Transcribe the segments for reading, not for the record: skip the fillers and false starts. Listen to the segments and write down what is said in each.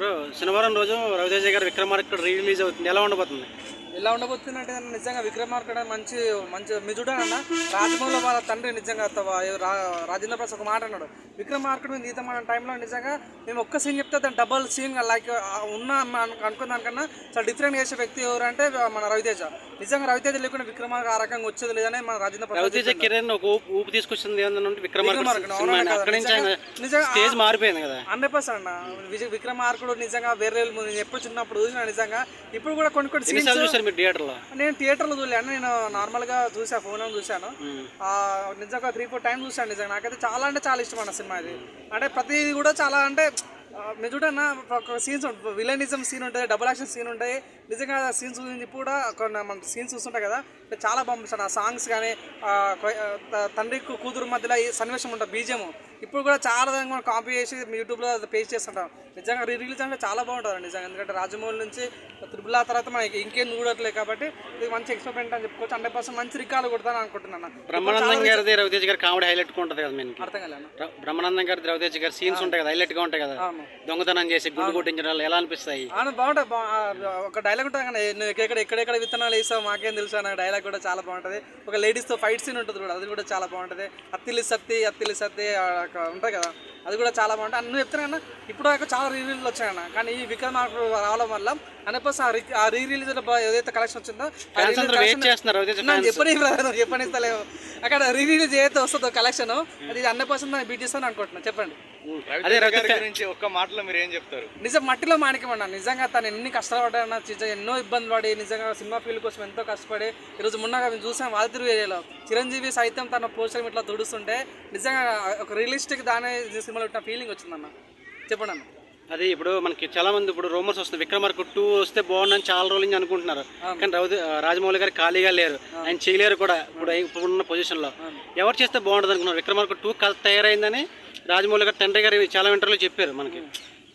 Bro శనివారం రోజు రవితేజ గారు విక్రమార్కుడు రిలీజ్ అవుతుంది, ఎలా ఉండబోతుంది? ఎలా ఉండబోతుందంటే నిజంగా విక్రమార్కుడు మంచి మంచి మీరు చూడాలన్న రాజమౌళి వాళ్ళ తండ్రి నిజంగా రాజేంద్ర ప్రసాద్ ఒక మాట అన్నాడు, విక్రమార్కుడు మీద ఈత మన టైంలో నిజంగా మేము ఒక్క సీన్ చెప్తే దాని డబల్ సీన్ లైక్ ఉన్న అనుకున్న దానికన్నా చాలా డిఫరెంట్ చేసే వ్యక్తి ఎవరు అంటే మన రవితేజ. నిజంగా రవితేజ లేకుండా విక్రమార్క ఆ రకంగా వచ్చేది లేదని మన రాజేంద్ర ప్రసాద్ రవితేజ కిరణ్ ఒక ఊపు తీసుకొచ్చింది స్టేజ్ మారిపోయింది కదా 100% అన్న. విక్రమార్కుడు నిజంగా వేరే ఎప్పుడు చిన్నప్పుడు చూసిన నిజంగా ఇప్పుడు కూడా కొన్ని కొన్ని సీన్స్ నేను థియేటర్లో చూడలేను, నేను నార్మల్గా చూసా, ఫోన్లో చూశాను. నిజంగా 3-4 టైమ్స్ చూశాను. నిజంగా నాకైతే చాలా అంటే చాలా ఇష్టం అన్న సినిమా ఇది. అంటే ప్రతిదీ కూడా చాలా అంటే మీరు చూడన్నా ఒక సీన్స్ ఉంటుంది, విలనిజం సీన్ ఉంటుంది, డబుల్ యాక్షన్ సీన్ ఉంటాయి. నిజంగా సీన్స్ గురించి ఇప్పుడు కూడా కొన్ని మన సీన్స్ చూస్తుంటాయి కదా, చాలా బాగుంటుంది. ఆ సాంగ్స్ కానీ తండ్రి కూతురు మధ్యలో ఈ సన్నివేశం ఉంటుంది, బీజియం ఇప్పుడు కూడా చాలా విధంగా కాపీ చేసి యూట్యూబ్లో పేస్ట్ చేస్తుంటాం. నిజంగా రిలీజ్ అంటే చాలా బాగుంటుంది నిజంగా. ఎందుకంటే రాజమౌళి నుంచి త్రిబుల్ ఆ తర్వాత మనకి ఇంకేం చూడట్లేదు కాబట్టి ఇది మంచి ఎక్స్పెరిమెంట్ అని చెప్పుకోవచ్చు. 100% మంచి రికార్డు కొడతాను అనుకుంటున్నాను. బ్రహ్మానందం గారి రవితేజ గారి కామెడీ హైలైట్ ఉంటుంది కదా, మీకు అర్థం కాలేదు. బ్రహ్మానందం గారి రవితేజ గారి సీన్స్ ఉంటాయి కదా, హైలైట్ గా ఉంటాయి కదా, దొంగతనం చేసి గుండు కొట్టించడం ఎలా అనిపిస్తాయి? బాగుంటుంది. ఒక డైలాగ్ ఉంటుంది కదా, నువ్వు ఎక్కడెక్కడ విత్తనాలు వేసావు మాకేం తెలుసు అన్న డైలాగ్ కూడా చాలా బాగుంటుంది. ఒక లేడీస్తో ఫైట్ సీన్ ఉంటుంది కూడా, అది కూడా చాలా బాగుంటుంది. అత్తిలి సత్తి ఉంటాయి కదా, అది కూడా చాలా బాగుంటుంది. అన్నీ చెప్తున్నాను ఇప్పుడు దాకా చాలా రీరిలీజ్ వచ్చాయన్న, కానీ ఈ విక్రమార్కుడు రావడం వల్ల 100% ఆ రీరిలీజ్ ఏదైతే కలెక్షన్ వచ్చిందో చెప్పనిస్తలేవు. అక్కడ రీరిలీజ్ ఏదైతే వస్తుందో కలెక్షన్ అది 100% బీట్ చేస్తాను అనుకుంటున్నాను. చెప్పండి. ఒక్క మాటలో మీరు ఏం చెప్తారు? నిజం మట్టిలో మాణిక్యమన్నా. నిజంగా తను ఎన్ని కష్టాలు పడ్డా, ఎన్నో ఇబ్బందులు పడి నిజంగా సినిమా ఫీల్డ్ కోసం ఎంతో కష్టపడి ఈరోజు మొన్నగా మేము చూసాం వాల్తిరు ఏరియాలో చిరంజీవి సైతం తన పోస్టర్ ఇట్లా తుడుస్తుంటే నిజంగా ఒక రియలిస్టిక్ దానే సినిమాలో ఉన్న ఫీలింగ్ వచ్చిందన్న. చెప్పండి అన్న. అది ఇప్పుడు మనకి చాలా మంది ఇప్పుడు రూమర్స్ వస్తుంది, విక్రమార్కుడు 2 వస్తే బాగుందని చాలా రోజుల నుంచి అనుకుంటున్నారు. కానీ రాజమౌళి గారు ఖాళీగా లేరు, ఆయన చేయలేరు కూడా ఇప్పుడున్న పొజిషన్లో. ఎవరు చేస్తే బాగుంటుంది అనుకున్నారు? విక్రమార్కుడు 2 తయారైందని రాజమౌళి గారు తండ్రి గారు చాలా ఇంటర్వ్యూలో చెప్పారు మనకి.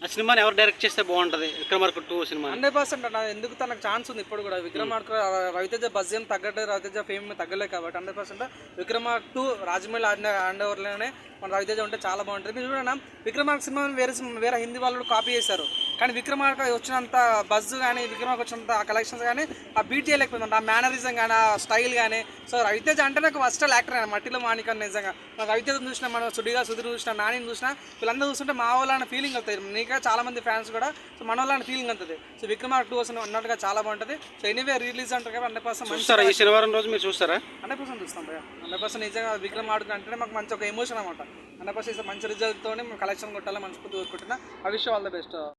ఆ సినిమాని ఎవరు డైరెక్ట్ చేస్తే బాగుంటుంది విక్రమార్కుడు 2 సినిమా? 100% అన్న. ఎందుకు తనకు ఛాన్స్ ఉంది ఇప్పుడు కూడా. విక్రమార్కుడు రవితేజ బజ్ ఏం తగ్గట్లేదు, రవితేజ ఫేమ్ తగ్గలేదు కాబట్టి 100% విక్రమార్కుడు 2 రాజమౌళి హ్యాండ్ ఓవర్లోనే మన రవితేజ ఉంటే చాలా బాగుంటుంది. మీరు చూడన్నా విక్రమార్క సినిమాని వేరే హిందీ వాళ్ళు కూడా కాపీ చేశారు, కానీ విక్రమార్క వచ్చినంత బజ్ కానీ విక్రమార్క వచ్చినంత కలెక్షన్స్ కానీ ఆ బీట్ చేయలేకపోయింది. ఆ మేనరిజం కానీ ఆ స్టైల్ కానీ. సో రవితేజ అంటే నాకు ఫస్ట్ యాక్టర్ అయినా మట్టిలో మాణిక్యం. నిజంగా రవితేజ చూసినా, మనం సుధీర్ చూసినా, నానిని చూసినా, వీళ్ళందరూ చూస్తుంటే మా వాళ్ళని ఫీలింగ్ అవుతాయి. నీకే చాలా మంది ఫ్యాన్స్ కూడా సో మన వాళ్ళని ఫీలింగ్ అవుతుంది. సో విక్రమార్క 2 వస్తుంది అన్నట్టుగా చాలా బాగుంటుంది. సో ఎనీవే రిలీజ్ అంటారు కాబట్టి 100% చూస్తారా? ఈ శనివారం రోజు మీరు చూస్తారా? 100% చూస్తాం భయ్యా. 100% నిజంగా విక్రమార్కుడు అంటేనే మాకు మంచి ఒక ఎమోషన్ అనమాట. 100% మంచి రిజల్ట్తోనే మేము కలెక్షన్ కొట్టాలని మనస్ఫూర్తి కోరుకుంటున్నా. I wish all the best.